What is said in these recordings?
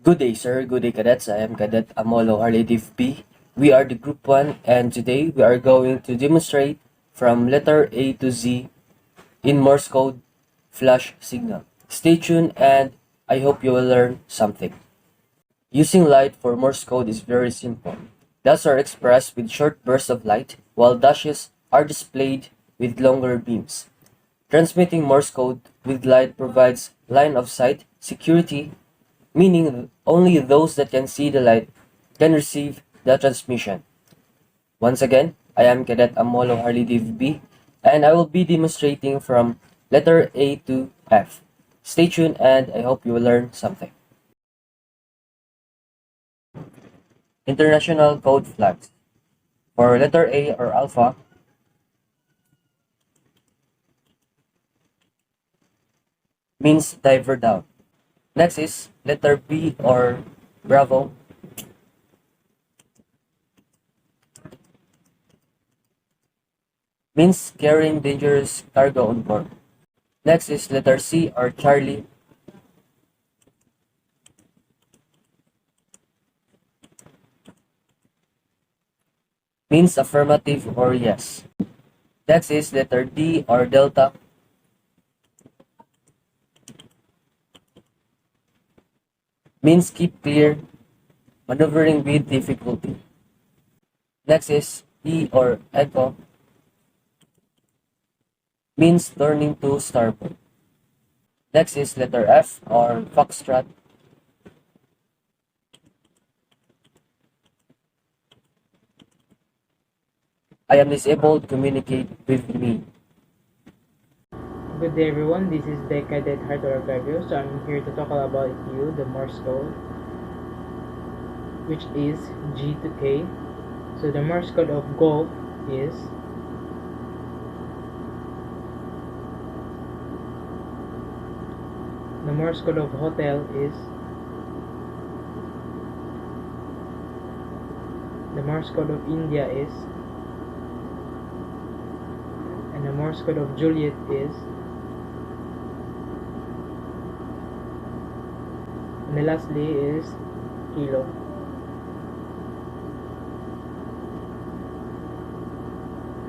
Good day, sir. Good day, cadets. I am Cadet AMOLO HARLEY B. We are the Group 1, and today we are going to demonstrate from letter A to Z in Morse code flash signal. Stay tuned, and I hope you will learn something. Using light for Morse code is very simple. Dots are expressed with short bursts of light, while dashes are displayed with longer beams. Transmitting Morse code with light provides line of sight security, meaning only those that can see the light can receive the transmission. Once again, I am Cadet AMOLO HARLEY B, and I will be demonstrating from letter A to F. Stay tuned, and I hope you will learn something. International code flags. For letter A or alpha, means diver down. Next is letter B or Bravo. Means carrying dangerous cargo on board. Next is letter C or Charlie. Means affirmative or yes. Next is letter D or Delta. Means keep clear, maneuvering with difficulty. Next is E or Echo. Means turning to starboard. Next is letter F or Foxtrot. I am disabled, communicate with me. Good day everyone, this is the Cadet AGRABIO. So I'm here to talk about you the Morse code, which is G to K. So the Morse code of golf is the Morse code of hotel is the Morse code of India is, and the Morse code of Juliet is, and the lastly is kilo.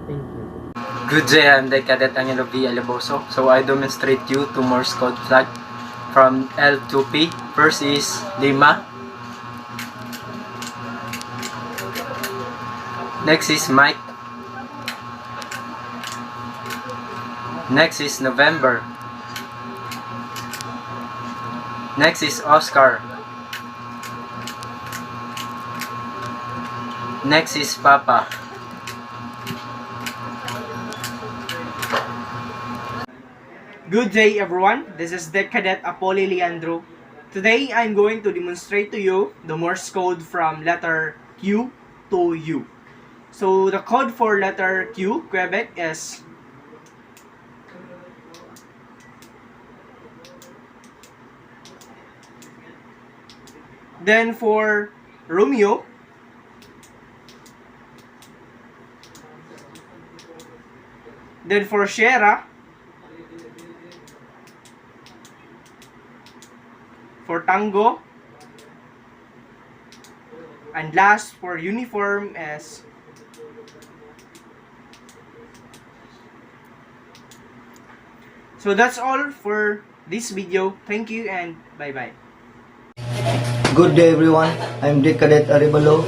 Thank you. Good day, I'm the Cadet ANGELO ALIBOSO. So I demonstrate you to Morse code flag from L to P. First is Lima. Next is Mike. Next is November. Next is Oscar. Next is Papa. Good day everyone, this is the Cadet APOLE Leandro. Today I'm going to demonstrate to you the Morse code from letter Q to U. So the code for letter Q, Quebec, is then for Romeo, then for Sierra, for Tango, and last for uniform is so that's all for this video. Thank you and bye bye. Good day everyone, I'm the Cadet AREVALO.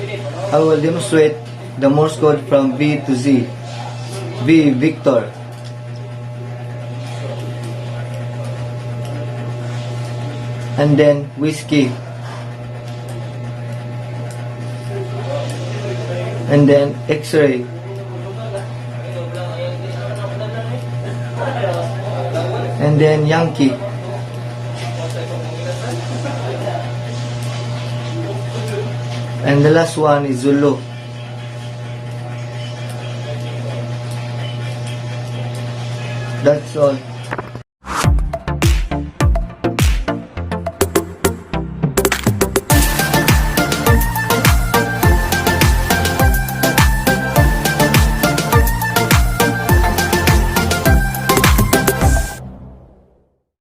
I will demonstrate the Morse code from V to Z. V, Victor. And then whiskey. And then X-ray. And then Yankee. And the last one is Zulu. That's all.